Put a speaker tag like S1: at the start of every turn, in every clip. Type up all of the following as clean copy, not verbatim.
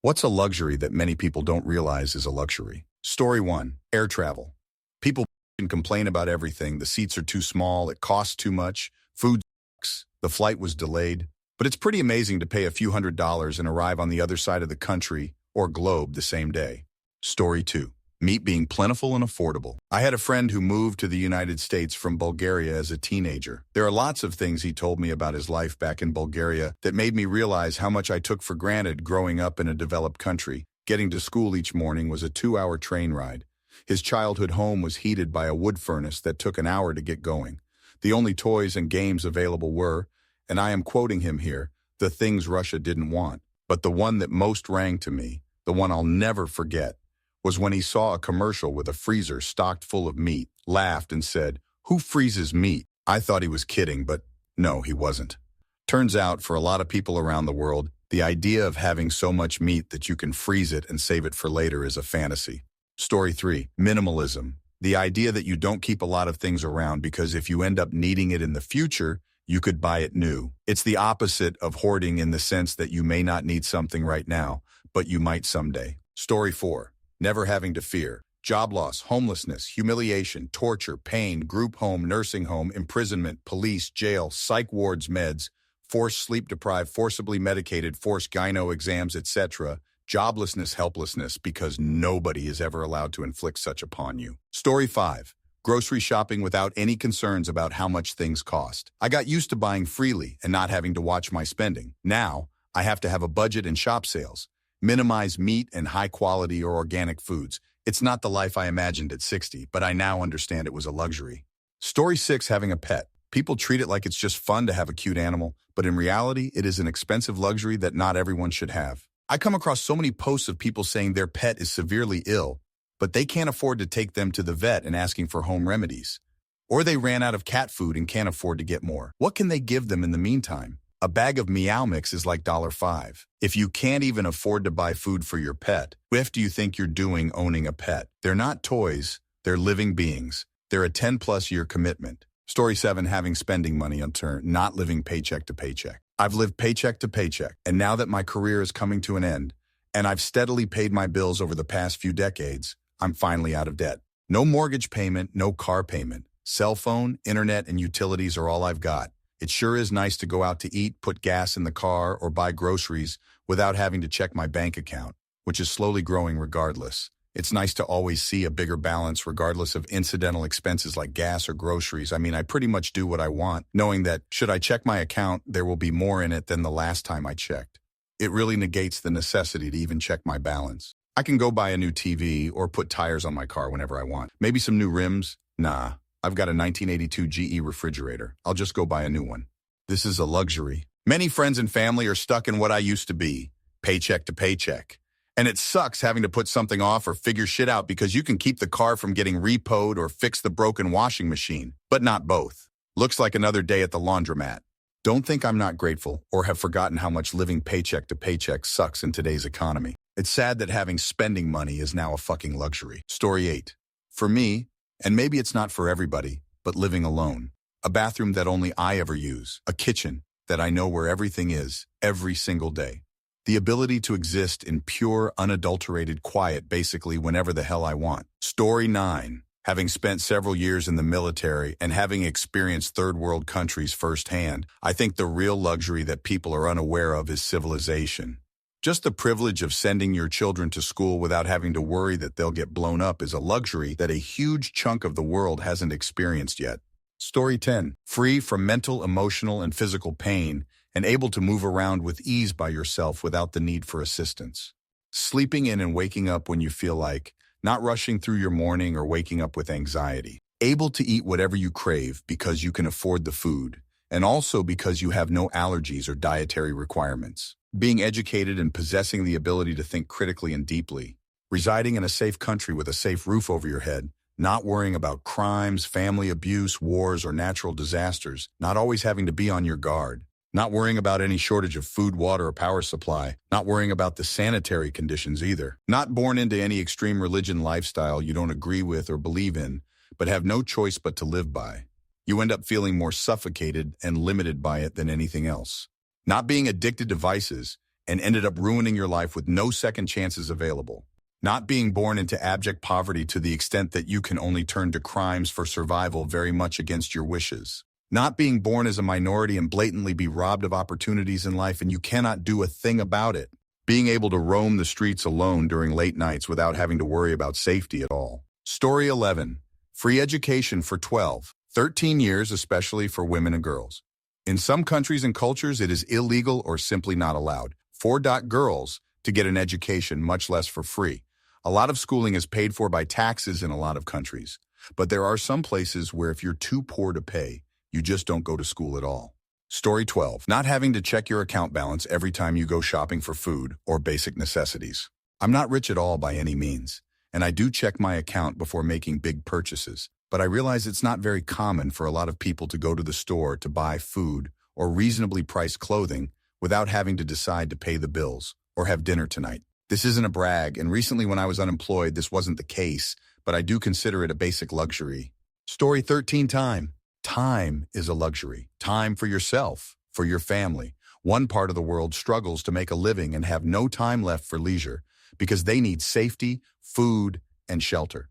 S1: What's a luxury that many people don't realize is a luxury? Story 1. Air travel. People can complain about everything. The seats are too small, it costs too much, food sucks, the flight was delayed. But it's pretty amazing to pay a few $100s and arrive on the other side of the country or globe the same day. Story 2. Meat being plentiful and affordable. I had a friend who moved to the United States from Bulgaria as a teenager. There are lots of things he told me about his life back in Bulgaria that made me realize how much I took for granted growing up in a developed country. Getting to school each morning was a 2-hour train ride. His childhood home was heated by a wood furnace that took an hour to get going. The only toys and games available were, and I am quoting him here, the things Russia didn't want. But the one that most rang to me, the one I'll never forget, was when he saw a commercial with a freezer stocked full of meat, laughed and said, "Who freezes meat?" I thought he was kidding, but no, he wasn't. Turns out, for a lot of people around the world, the idea of having so much meat that you can freeze it and save it for later is a fantasy. Story 3. Minimalism. The idea that you don't keep a lot of things around because if you end up needing it in the future, you could buy it new. It's the opposite of hoarding in the sense that you may not need something right now, but you might someday. Story 4. Never having to fear. Job loss, homelessness, humiliation, torture, pain, group home, nursing home, imprisonment, police, jail, psych wards, meds, forced sleep-deprived, forcibly medicated, forced gyno exams, etc. Joblessness, helplessness, because nobody is ever allowed to inflict such upon you. Story 5. Grocery shopping without any concerns about how much things cost. I got used to buying freely and not having to watch my spending. Now, I have to have a budget and shop sales. Minimize meat and high-quality or organic foods. It's not the life I imagined at 60, but I now understand it was a luxury. Story 6. Having a pet. People treat it like it's just fun to have a cute animal, but in reality, it is an expensive luxury that not everyone should have. I come across so many posts of people saying their pet is severely ill, but they can't afford to take them to the vet and asking for home remedies. Or they ran out of cat food and can't afford to get more. What can they give them in the meantime? A bag of Meow Mix is like $5. If you can't even afford to buy food for your pet, what do you think you're doing owning a pet? They're not toys, they're living beings. They're a 10-plus year commitment. Story 7. Having spending money on turn, not living paycheck to paycheck. I've lived paycheck to paycheck, and now that my career is coming to an end, and I've steadily paid my bills over the past few decades, I'm finally out of debt. No mortgage payment, no car payment. Cell phone, internet, and utilities are all I've got. It sure is nice to go out to eat, put gas in the car, or buy groceries without having to check my bank account, which is slowly growing regardless. It's nice to always see a bigger balance regardless of incidental expenses like gas or groceries. I mean, I pretty much do what I want, knowing that should I check my account, there will be more in it than the last time I checked. It really negates the necessity to even check my balance. I can go buy a new TV or put tires on my car whenever I want. Maybe some new rims? Nah. I've got a 1982 GE refrigerator. I'll just go buy a new one. This is a luxury. Many friends and family are stuck in what I used to be, paycheck to paycheck. And it sucks having to put something off or figure shit out because you can keep the car from getting repoed or fix the broken washing machine, but not both. Looks like another day at the laundromat. Don't think I'm not grateful or have forgotten how much living paycheck to paycheck sucks in today's economy. It's sad that having spending money is now a fucking luxury. Story 8. For me, and maybe it's not for everybody, but living alone. A bathroom that only I ever use. A kitchen that I know where everything is, every single day. The ability to exist in pure, unadulterated quiet basically whenever the hell I want. Story 9. Having spent several years in the military and having experienced third world countries firsthand, I think the real luxury that people are unaware of is civilization. Just the privilege of sending your children to school without having to worry that they'll get blown up is a luxury that a huge chunk of the world hasn't experienced yet. Story 10. Free from mental, emotional, and physical pain and able to move around with ease by yourself without the need for assistance. Sleeping in and waking up when you feel like, not rushing through your morning or waking up with anxiety. Able to eat whatever you crave because you can afford the food, and also because you have no allergies or dietary requirements. Being educated and possessing the ability to think critically and deeply. Residing in a safe country with a safe roof over your head. Not worrying about crimes, family abuse, wars, or natural disasters. Not always having to be on your guard. Not worrying about any shortage of food, water, or power supply. Not worrying about the sanitary conditions either. Not born into any extreme religion lifestyle you don't agree with or believe in, but have no choice but to live by. You end up feeling more suffocated and limited by it than anything else. Not being addicted to vices, and ended up ruining your life with no second chances available. Not being born into abject poverty to the extent that you can only turn to crimes for survival very much against your wishes. Not being born as a minority and blatantly be robbed of opportunities in life and you cannot do a thing about it. Being able to roam the streets alone during late nights without having to worry about safety at all. Story 11. Free education for 12, 13 years, especially for women and girls. In some countries and cultures, it is illegal or simply not allowed for girls to get an education, much less for free. A lot of schooling is paid for by taxes in a lot of countries, but there are some places where if you're too poor to pay, you just don't go to school at all. Story 12. Not having to check your account balance every time you go shopping for food or basic necessities. I'm not rich at all by any means, and I do check my account before making big purchases, but I realize it's not very common for a lot of people to go to the store to buy food or reasonably priced clothing without having to decide to pay the bills or have dinner tonight. This isn't a brag, and recently when I was unemployed, this wasn't the case, but I do consider it a basic luxury. Story 13. Time. Time is a luxury. Time for yourself, for your family. One part of the world struggles to make a living and have no time left for leisure because they need safety, food, and shelter.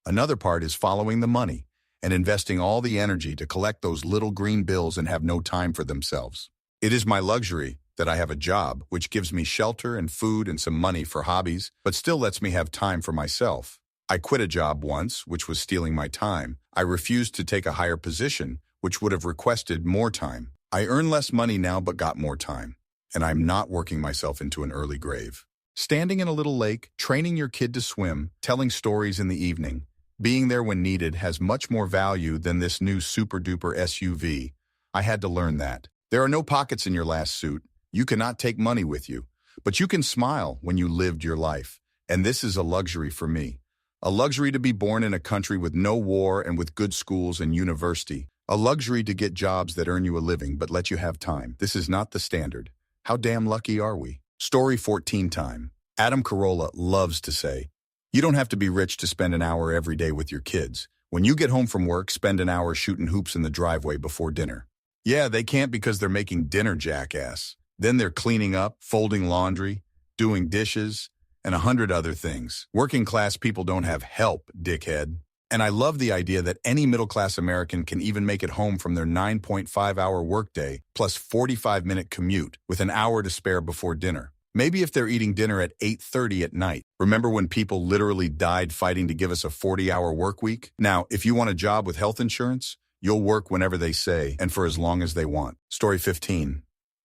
S1: Another part is following the money and investing all the energy to collect those little green bills and have no time for themselves. It is my luxury that I have a job which gives me shelter and food and some money for hobbies, but still lets me have time for myself. I quit a job once, which was stealing my time. I refused to take a higher position, which would have requested more time. I earn less money now but got more time, and I'm not working myself into an early grave. Standing in a little lake, training your kid to swim, telling stories in the evening, being there when needed has much more value than this new super-duper SUV. I had to learn that. There are no pockets in your last suit. You cannot take money with you, but you can smile when you lived your life, and this is a luxury for me. A luxury to be born in a country with no war and with good schools and university. A luxury to get jobs that earn you a living but let you have time. This is not the standard. How damn lucky are we? Story 14. Time. Adam Carolla loves to say, you don't have to be rich to spend an hour every day with your kids. When you get home from work, spend an hour shooting hoops in the driveway before dinner. Yeah, they can't because they're making dinner, jackass. Then they're cleaning up, folding laundry, doing dishes, and 100 other things. Working class people don't have help, dickhead. And I love the idea that any middle-class American can even make it home from their 9.5-hour workday plus 45-minute commute with an hour to spare before dinner. Maybe if they're eating dinner at 8:30 at night. Remember when people literally died fighting to give us a 40-hour work week? Now, if you want a job with health insurance, you'll work whenever they say and for as long as they want. Story 15.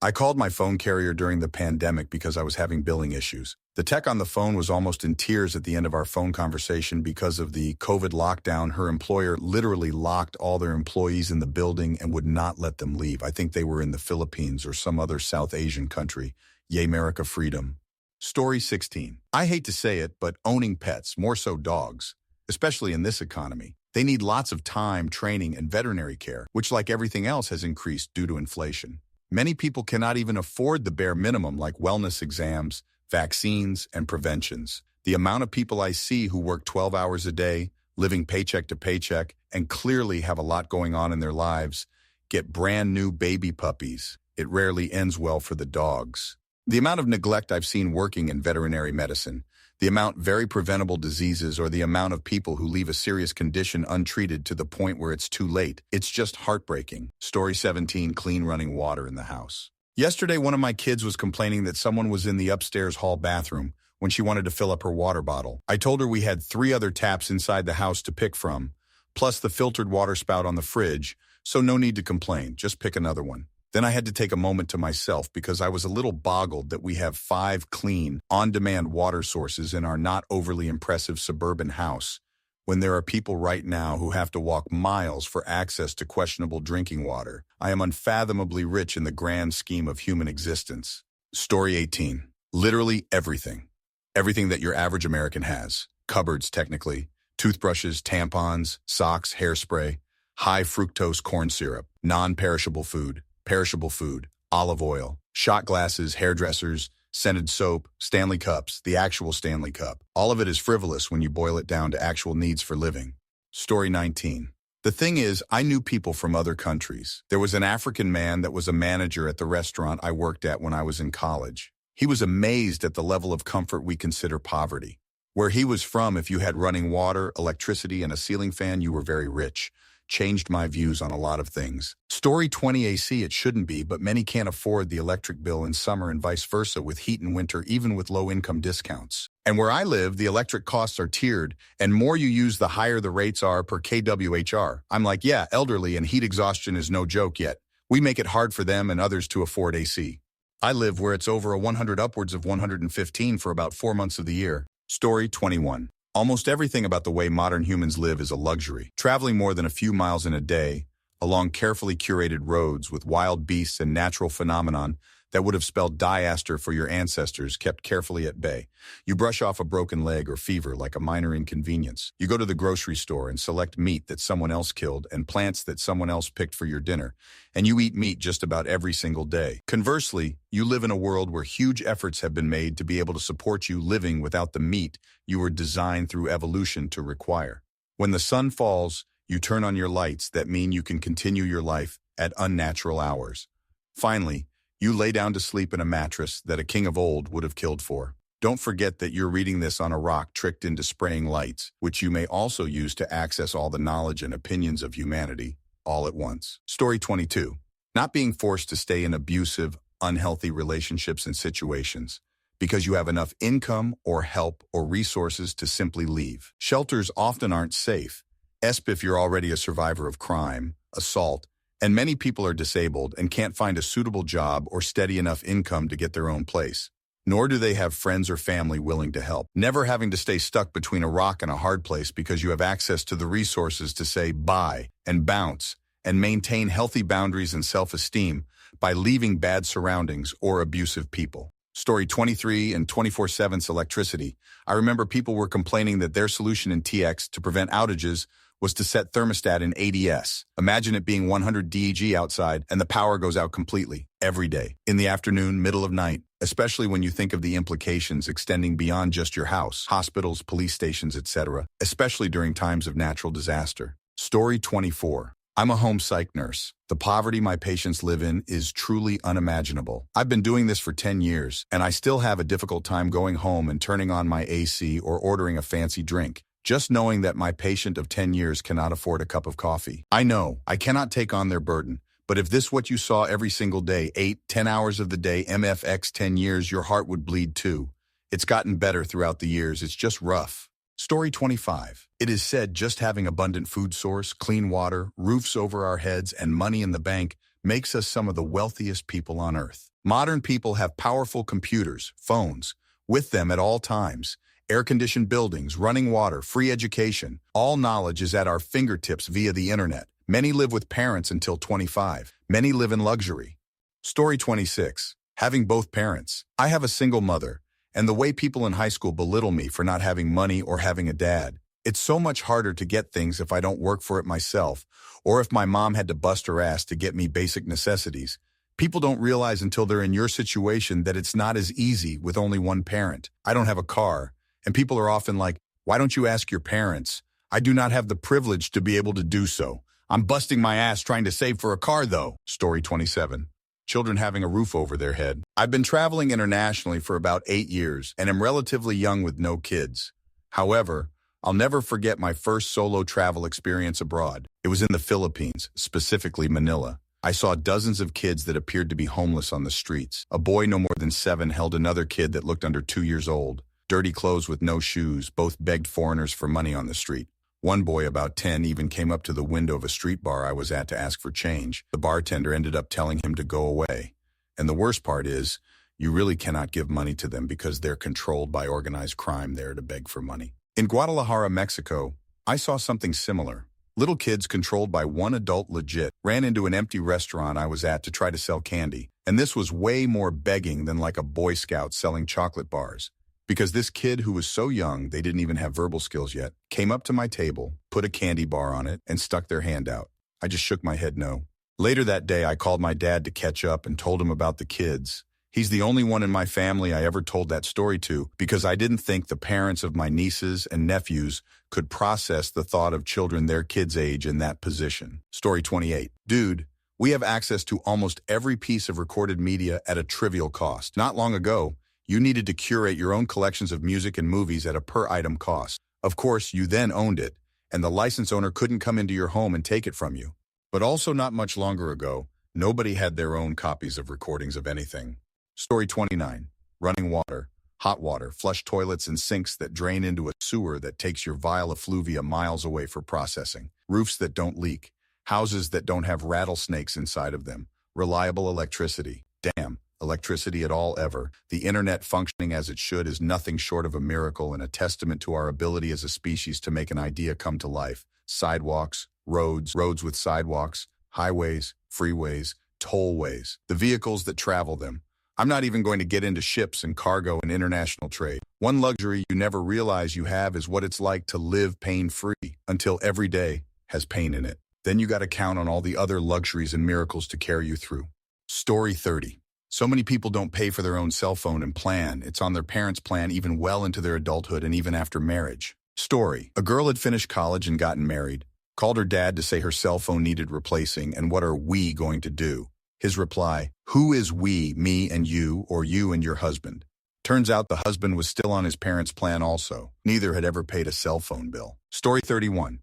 S1: I called my phone carrier during the pandemic because I was having billing issues. The tech on the phone was almost in tears at the end of our phone conversation because of the COVID lockdown. Her employer literally locked all their employees in the building and would not let them leave. I think they were in the Philippines or some other South Asian country. Yay, America, freedom. Story 16. I hate to say it, but owning pets, more so dogs, especially in this economy, they need lots of time, training, and veterinary care, which like everything else has increased due to inflation. Many people cannot even afford the bare minimum like wellness exams, vaccines, and preventions. The amount of people I see who work 12 hours a day, living paycheck to paycheck, and clearly have a lot going on in their lives, get brand new baby puppies. It rarely ends well for the dogs. The amount of neglect I've seen working in veterinary medicine, the amount very preventable diseases, or the amount of people who leave a serious condition untreated to the point where it's too late. It's just heartbreaking. Story 17. Clean running water in the house. Yesterday, one of my kids was complaining that someone was in the upstairs hall bathroom when she wanted to fill up her water bottle. I told her we had 3 other taps inside the house to pick from, plus the filtered water spout on the fridge, so no need to complain. Just pick another one. Then I had to take a moment to myself because I was a little boggled that we have 5 clean, on-demand water sources in our not overly impressive suburban house, when there are people right now who have to walk miles for access to questionable drinking water. I am unfathomably rich in the grand scheme of human existence. Story 18. Literally everything. Everything that your average American has. Cupboards, technically. Toothbrushes, tampons, socks, hairspray, high fructose corn syrup, non-perishable food, perishable food, olive oil, shot glasses, hairdressers, scented soap, Stanley cups, the actual Stanley cup. All of it is frivolous when you boil it down to actual needs for living. Story 19. The thing is, I knew people from other countries. There was an African man that was a manager at the restaurant I worked at when I was in college. He was amazed at the level of comfort we consider poverty. Where he was from, if you had running water, electricity, and a ceiling fan, you were very rich. Changed my views on a lot of things. Story 20 AC, it shouldn't be, but many can't afford the electric bill in summer and vice versa with heat in winter, even with low-income discounts. And where I live, the electric costs are tiered, and more you use, the higher the rates are per kWhr. I'm like, yeah, elderly and heat exhaustion is no joke yet. We make it hard for them and others to afford AC. I live where it's over a 100 upwards of 115 for about 4 months of the year. Story 21. Almost everything about the way modern humans live is a luxury. Traveling more than a few miles in a day, along carefully curated roads with wild beasts and natural phenomenon that would have spelled disaster for your ancestors kept carefully at bay. You brush off a broken leg or fever like a minor inconvenience. You go to the grocery store and select meat that someone else killed and plants that someone else picked for your dinner, and you eat meat just about every single day. Conversely, you live in a world where huge efforts have been made to be able to support you living without the meat you were designed through evolution to require. When the sun falls, you turn on your lights that mean you can continue your life at unnatural hours. Finally, you lay down to sleep in a mattress that a king of old would have killed for. Don't forget that you're reading this on a rock tricked into spraying lights, which you may also use to access all the knowledge and opinions of humanity all at once. Story 22. Not being forced to stay in abusive, unhealthy relationships and situations because you have enough income or help or resources to simply leave. Shelters often aren't safe, especially if you're already a survivor of crime, assault, and many people are disabled and can't find a suitable job or steady enough income to get their own place. Nor do they have friends or family willing to help. Never having to stay stuck between a rock and a hard place because you have access to the resources to say bye and bounce and maintain healthy boundaries and self-esteem by leaving bad surroundings or abusive people. Story 23 and 24/7's electricity. I remember people were complaining that their solution in TX to prevent outages was to set thermostat in ADS. Imagine it being 100 DEG outside and the power goes out completely, every day, in the afternoon, middle of night, especially when you think of the implications extending beyond just your house, hospitals, police stations, etc., especially during times of natural disaster. Story 24. I'm a home psych nurse. The poverty my patients live in is truly unimaginable. I've been doing this for 10 years, and I still have a difficult time going home and turning on my AC or ordering a fancy drink. Just knowing that my patient of 10 years cannot afford a cup of coffee. I know, I cannot take on their burden, but if this what you saw every single day, 8, 10 hours of the day, MFX 10 years, your heart would bleed too. It's gotten better throughout the years, it's just rough. Story 25. It is said just having abundant food source, clean water, roofs over our heads, and money in the bank makes us some of the wealthiest people on earth. Modern people have powerful computers, phones, with them at all times. Air-conditioned buildings, running water, free education. All knowledge is at our fingertips via the internet. Many live with parents until 25. Many live in luxury. Story 26. Having both parents. I have a single mother, and the way people in high school belittle me for not having money or having a dad. It's so much harder to get things if I don't work for it myself, or if my mom had to bust her ass to get me basic necessities. People don't realize until they're in your situation that it's not as easy with only one parent. I don't have a car. And people are often like, why don't you ask your parents? I do not have the privilege to be able to do so. I'm busting my ass trying to save for a car though. Story 27. Children having a roof over their head. I've been traveling internationally for about 8 years and am relatively young with no kids. However, I'll never forget my first solo travel experience abroad. It was in the Philippines, specifically Manila. I saw dozens of kids that appeared to be homeless on the streets. A boy no more than 7 held another kid that looked under 2 years old. Dirty clothes with no shoes, both begged foreigners for money on the street. One boy about 10 even came up to the window of a street bar I was at to ask for change. The bartender ended up telling him to go away. And the worst part is, you really cannot give money to them because they're controlled by organized crime there to beg for money. In Guadalajara, Mexico, I saw something similar. Little kids controlled by one adult legit ran into an empty restaurant I was at to try to sell candy. And this was way more begging than like a Boy Scout selling chocolate bars. Because this kid who was so young, they didn't even have verbal skills yet, came up to my table, put a candy bar on it, and stuck their hand out. I just shook my head no. Later that day, I called my dad to catch up and told him about the kids. He's the only one in my family I ever told that story to because I didn't think the parents of my nieces and nephews could process the thought of children their kids' age in that position. Story 28. Dude, we have access to almost every piece of recorded media at a trivial cost. Not long ago, You needed to curate your own collections of music and movies at a per-item cost. Of course, you then owned it, and the license owner couldn't come into your home and take it from you. But also not much longer ago, nobody had their own copies of recordings of anything. Story 29. Running water, hot water, flush toilets and sinks that drain into a sewer that takes your vile effluvia miles away for processing. Roofs that don't leak, houses that don't have rattlesnakes inside of them, reliable electricity. Damn, electricity at all ever. The internet functioning as it should is nothing short of a miracle and a testament to our ability as a species to make an idea come to life. Sidewalks, roads with sidewalks, highways, freeways, tollways, the vehicles that travel them. I'm not even going to get into ships and cargo and international trade. One luxury you never realize you have is what it's like to live pain-free until every day has pain in it. Then you got to count on all the other luxuries and miracles to carry you through. Story 30. So many people don't pay for their own cell phone and plan. It's on their parents' plan even well into their adulthood and even after marriage. Story. A girl had finished college and gotten married, called her dad to say her cell phone needed replacing and what are we going to do? His reply, who is we, me and you, or you and your husband? Turns out the husband was still on his parents' plan also. Neither had ever paid a cell phone bill. Story 31.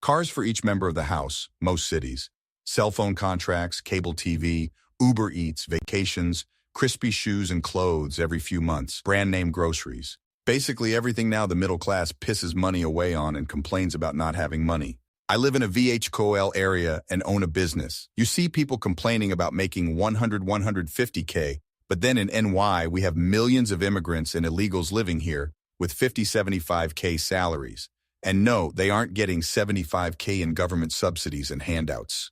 S1: Cars for each member of the house, most cities. Cell phone contracts, cable TV, Uber Eats, vacations, crispy shoes and clothes every few months, brand name groceries. Basically everything now the middle class pisses money away on and complains about not having money. I live in a VHKOL area and own a business. You see people complaining about making 150K, but then in NY we have millions of immigrants and illegals living here with 75K salaries. And no, they aren't getting 75K in government subsidies and handouts.